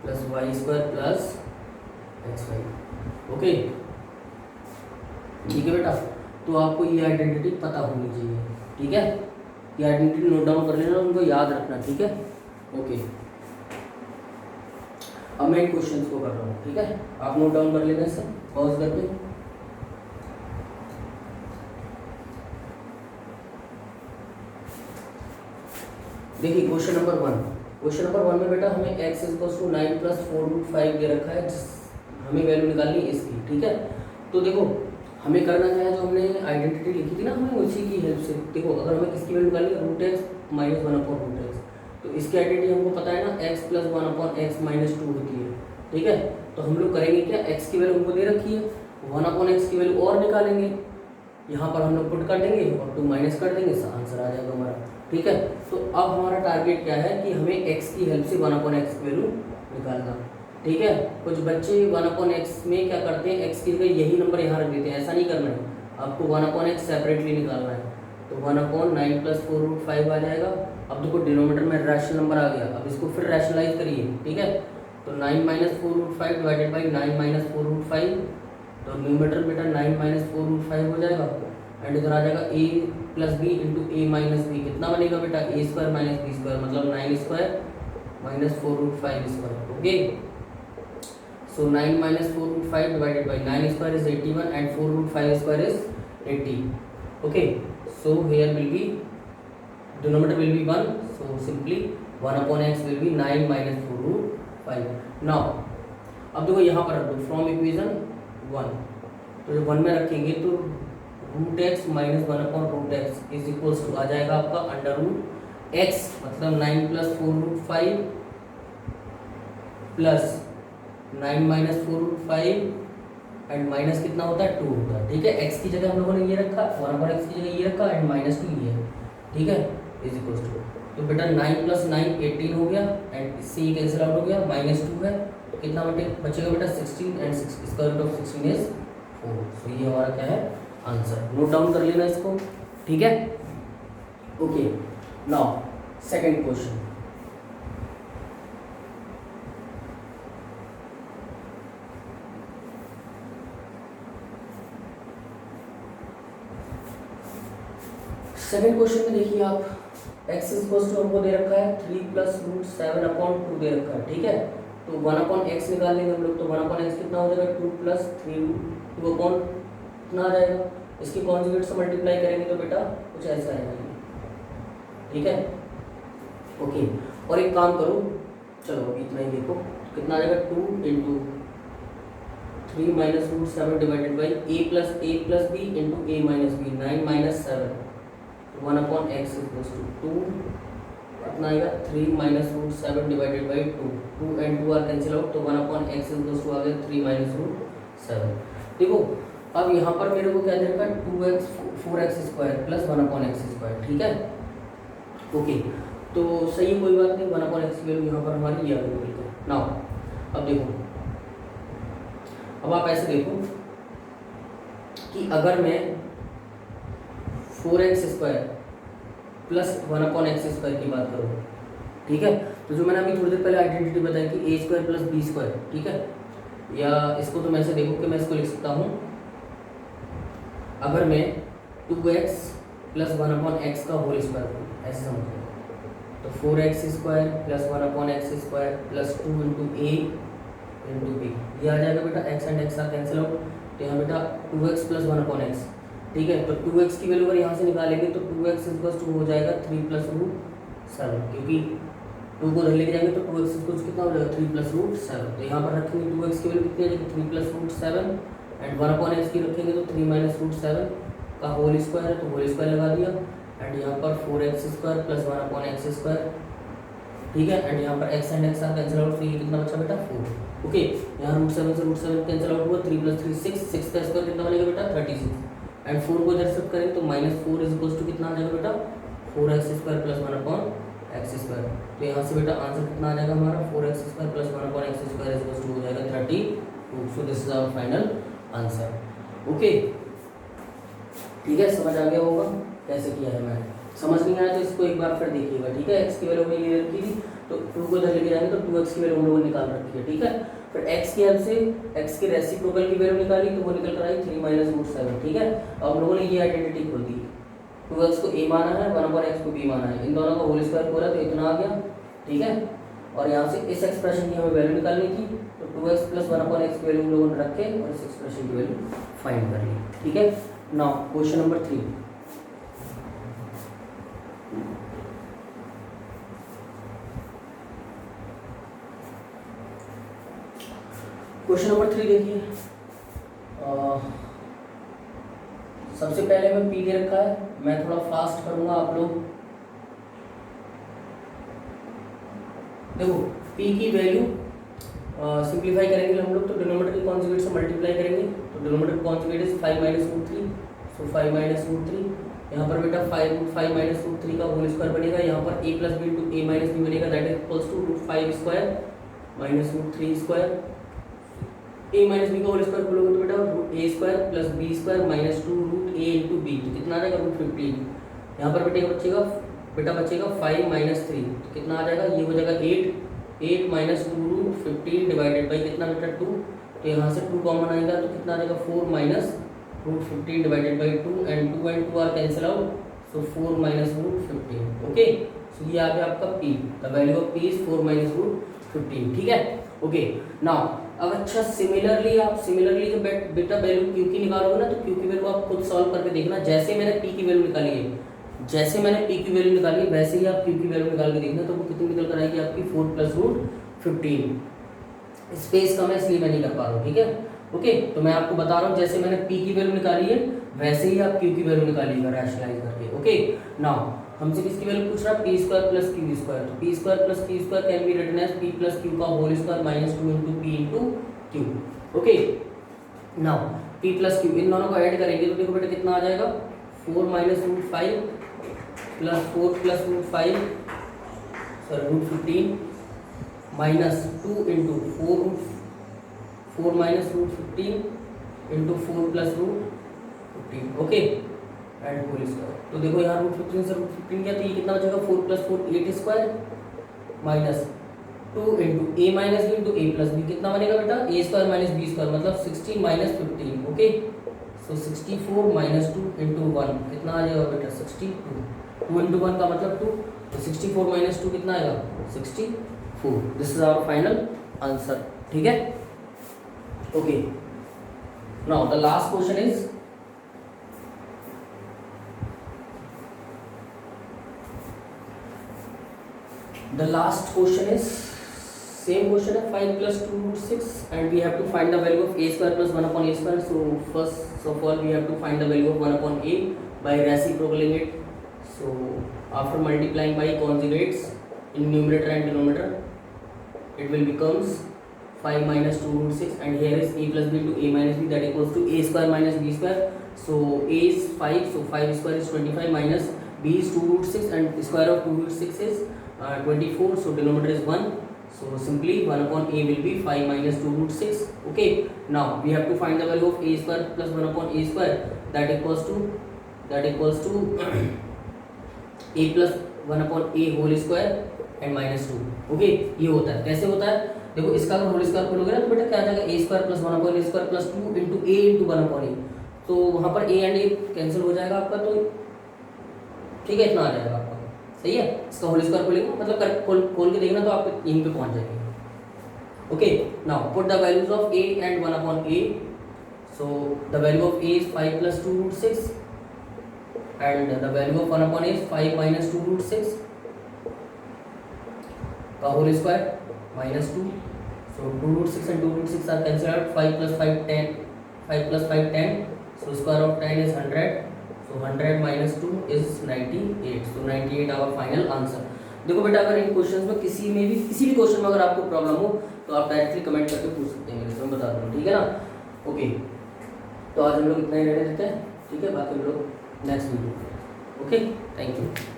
Plus Y square plus X Y. Okay ठीक है बेटा, तो आपको ये आइडेंटिटी पता होनी चाहिए। ठीक है, ये आइडेंटिटी नोट डाउन कर लेना, उनको याद रखना। ठीक है ओके, अब मैं क्वेश्चन को कर रहा हूँ। ठीक है, आप नोट डाउन कर लेना इसे पॉज करके। देखिए क्वेश्चन नंबर 1, क्वेश्चन नंबर 1 में बेटा हमें x इक्वल्स टू 9 प्लस 4√5 दे रखा है, हमें वैल्यू निकालनी है इसकी। ठीक है, तो देखो हमें करना क्या है, जो हमने आइडेंटिटी लिखी थी ना, हमें उसी की हेल्प से देखो, अगर हमें किसकी वैल्यू निकालनी है, रूट एक्स माइनस 1/√x, तो इसकी आइडेंटिटी हमको पता है ना, x प्लस 1/x माइनस 2 होती है। ठीक है, तो हम लोग करेंगे क्या, x की वैल्यू हमको दे रखी है, 1/x की वैल्यू और निकालेंगे, यहाँ पर हम लोग पुट कर देंगे और 2 माइनस कर देंगे, आंसर आ जाएगा हमारा। ठीक है, तो अब हमारा टारगेट क्या है कि हमें x की हेल्प से 1/x की वैल्यू निकालना। ठीक है, कुछ बच्चे 1/x में क्या करते हैं, x की जगह यही नंबर यहाँ रख देते हैं, ऐसा नहीं करना है, आपको 1/x सेपरेटली निकालना है। तो 1/9 प्लस 4√5 आ जाएगा। अब देखो डिनोमिनेटर में रैशनल नंबर आ गया, अब इसको फिर रैशनलाइज करिए। ठीक है, तो 9 माइनस 4√5 डिवाइडेड बाई 9 माइनस 4√5, तो न्यूमिनेटर बेटा 9 माइनस 4√5 हो जाएगा, एंड इधर आ जाएगा a plus B into A minus B, कितना बनेगा बेटा, a square minus B square, मतलब 9 square minus 4√5 square. Okay, so 9 minus 4√5 divided by 9 square is 81 and 4√5 square is 80। Okay, so here will be denominator will be 1, so simply 1/x will be 9 minus 4√5। Now अब देखो यहाँ पर रख दो from equation 1, तो जब 1 में रखेंगे तो root x minus 1/√x is equals to आ जाएगा आपका √x, मतलब 9 plus 4√5 plus 9 minus 4√5 and minus कितना होता है, 2 होता है। ठीक है, x की जगह हम लोगों ने ये रखा, 1/x की जगह ये रखा एंड माइनस 2 ये है। ठीक है, इज इक्वल्स टू, तो बेटा 9 प्लस 9 18 हो गया एंड इससे ये कैंसिल आउट हो गया, माइनस 2 है, तो कितना बचेगा बेटा 16 and square root of 16 is 4। So ये हमारा क्या है आंसर, नोट डाउन कर लेना इसको। ठीक है okay, now second question. Second question में देखिए आप, x इक्वल्स टू हमको दे रखा है 3 प्लस रूट 7/2 दे रखा है। ठीक है, तो 1/x निकाल लेंगे हम लोग, तो 1/x कितना हो जाएगा, 2 प्लस 3 2 कितना आ जाएगा, इसकी कॉन्जुगेट से मल्टीप्लाई करेंगे तो बेटा कुछ ऐसा आएगा। ठीक है ओके, और एक काम करो, चलो इतना ही देखो, कितना आ जाएगा 2 into 3 minus root 7 divided by a plus B into a minus B, 9 minus 7, 1/x equals to 2, कितना आएगा 3 minus root 7 divided by 2, 2 and 2 are cancel out, तो 1/x इक्वल्स टू आ गया 3 माइनस रूट 7। देखो अब यहाँ पर मेरे को क्या दे रखा है, 2x 4x square plus 1/x square. ठीक है ओके, तो सही है, कोई बात नहीं, 1/x की वैल्यू यहाँ पर हमारी ये आ गई। ठीक है, नाउ अब देखो, अब आप ऐसे देखो कि अगर मैं 4x square plus 1/x square की बात करूँ, ठीक है, तो जो मैंने अभी थोड़ी देर पहले आइडेंटिटी बताई कि a square plus B square, ठीक है, या इसको तो मैं ऐसे देखो कि मैं इसको लिख सकता हूँ, अगर मैं 2x प्लस 1/x का होल स्क्वायर करूँ, ऐसे समझो, तो 4x square plus 1/x square plus 2 into A into B, ये आ जाएगा बेटा, x and x are cancel out, तो यहाँ बेटा 2x प्लस 1/x। ठीक है, तो 2x की वैल्यू अगर यहाँ से निकालेंगे तो 2x इक्वल्स टू हो जाएगा 3 प्लस रूट 7, क्योंकि 2 को उधर लेके जाएंगे तो 2x इक्वल्स कितना हो जाएगा 3 प्लस रूट 7, तो यहाँ पर रखेंगे 2x की वैल्यू कितनी आ जाएगी 3 प्लस रूट 7 एंड 1/x की रखेंगे तो 3 माइनस रूट 7 का होल स्क्वायर है, तो होल स्क्वायर लगा दिया, एंड यहाँ पर 4x square plus 1/x square. ठीक है, एंड यहाँ पर x and x are cancel out, तो ये कितना बचा बेटा 4। ओके, यहाँ रूट 7 से रूट 7 कैंसिल आउट हुआ, 3 प्लस 3 6, 6 का स्क्वायर कितना बनेगा बेटा 36, एंड 4 को इधर शिफ्ट करें तो -4 इज इक्वल्स टू कितना आ जाएगा बेटा 4x square plus 1/x square, तो यहाँ से बेटा आंसर कितना आ जाएगा हमारा 4x square plus 1/x square is equals to हो जाएगा 32। So this is our final answer. Okay, ठीक है, समझ आ गया होगा कैसे किया है मैंने। समझ नहीं आया तो इसको एक बार फिर देखिएगा, ठीक है। x की वैल्यू हमने ये रखी थी, तो 2 को इधर लेके जाएंगे तो 2x की वैल्यू हम लोगों ने निकाल रखी है, ठीक है। फिर x की हेल्प से x के रेसिप्रोकल की वैल्यू निकाली, तो वो निकल कर आई 3 माइनस रूट 7, ठीक है। अब हम लोगों ने ये आइडेंटिटी खोल दी, 2x को a माना है, 1/x को b माना है, इन दोनों का होल स्क्वायर खोला तो इतना आ गया, ठीक है। और यहाँ से इस एक्सप्रेशन की हमें वैल्यू निकालनी थी, तो 2x प्लस 1/x की वैल्यू हम लोगों ने रखे और इस एक्सप्रेशन की वैल्यू फाइंड कर ली, ठीक है। Now question number 3। Question number 3 देखिए, सबसे पहले मैं पी दे रखा है, मैं थोड़ा फास्ट करूंगा, आप लोग देखो। p की वैल्यू सिंप्लीफाई करेंगे हम लोग, तो डिनोमिनेटर के कॉन्जुगेट से मल्टीप्लाई करेंगे, तो denominator conjugate is 5 minus root 3, so 5 minus root 3, यहाँ पर बेटा 5 माइनस रूट 3 का होल स्क्वायर बनेगा, यहाँ पर a plus B into a minus B बनेगा, that is equals to root 5 square minus root 3 square, a minus B का whole square बोलोगे तो बेटा root a square plus b square minus 2 root a into B, तो कितना आ जाएगा root 15। यहाँ पर बेटा बचेगा 5 माइनस 3, तो कितना आ जाएगा, ये हो जाएगा 8 माइनस 2 रूट 15 डिवाइडेड बाई कितना बेटा 2, तो यहाँ से 2 कॉमन आएगा तो कितना आ जाएगा 4 minus root 15 divided by 2 and 2 are cancel out, so 4 minus root 15, okay. So ये आ गया आपका p, the value of p is 4 minus root 15, ठीक है, ओके। नाउ अब अच्छा सिमिलरली जब बेटा वैल्यू q की निकालोगे ना, तो q की वैल्यू आप खुद सॉल्व करके देखना, जैसे मैंने p की वैल्यू निकाली है, वैसे ही आप q की वैल्यू निकाल के देखना, तो वो कितनी निकल कर आएगी आपकी 4 प्लस रूट 15। स्पेस कम है इसलिए मैं नहीं कर पा रहा हूँ, ठीक है, ओके। तो मैं आपको बता रहा हूँ, जैसे मैंने p की वैल्यू निकाली है वैसे ही आप q की वैल्यू निकालिएगा रैशनलाइज करके, ओके। नाउ हमसे किसकी वैल्यू पूछ रहा है, p square plus q square, तो p square plus q square can be written as p plus q का whole square minus 2 into p into q, okay. Now p plus q इन दोनों को ऐड करेंगे तो देखो बेटा कितना आ जाएगा, 4 minus root 5 plus 4 plus root 5 sorry root 15 minus 2 into 4 minus root 15 into 4 plus root 15, okay, and whole square. तो देखो यहाँ रूट 15 से रूट 15 किया तो ये कितना बचेगा, 4 plus 4 8 square minus 2 into a minus B into a plus B, कितना बनेगा बेटा a square minus B square, मतलब 16 minus 15, okay. So 64 minus 2 into 1 कितना आ जाएगा बेटा 62, 2 इंटू 1 का मतलब 2, तो 64 माइनस 2 कितना आएगा 64। This is our final answer, ठीक है, okay. Now the last question is same question है 5 plus 2 root 6 and we have to find the value of a square plus 1 upon a square. So first of all we have to find the value of 1 upon a by reciprocating it. So after multiplying by conjugates in numerator and denominator, it will becomes 5 minus 2 root 6 and here is a plus b into a minus b, that equals to a square minus b square. So a is 5, so 5 square is 25 minus b is 2 root 6 and square of 2 root 6 is 24, so denominator is 1, so simply 1 upon a will be 5 minus 2 root 6, okay. Now we have to find the value of a square plus 1 upon a square, that equals to a plus 1 upon a whole square and minus 2, okay। ये होता है, कैसे होता है देखो, इसका अगर whole square खोलोगे ना तो बेटा क्या आ जाएगा a square plus 1 upon a square plus 2 into a into 1 upon a, तो वहाँ पर a एंड a कैंसिल हो जाएगा आपका, तो ठीक है इतना आ जाएगा आपका, सही है। इसका होल स्क्वायर खोलेंगे मतलब खोल के देखना तो आप यहीं पे पहुंच जाएंगे, okay. Now put the values of a and 1 upon a, so the value of a is 5 plus 2 root 6 and the value of 1 upon a is 5 minus 2 root 6 का whole square minus 2, so 2 root 6 and 2 root 6 are cancel out, 5 plus 5 10, 5 plus 5 10, so square of 10 is 100, so 100 minus 2 is 98, so 98 our final answer। देखो बेटा अगर इन questions में किसी भी question में अगर आपको प्रॉब्लम हो तो आप डायरेक्टली कमेंट करके पूछ सकते हैं, मेरे से मैं बता दूँ, ठीक है ना, ओके। तो आज हम लोग इतना ही रहने देते हैं, ठीक है, बाकी हम लोग next video, okay, thank you.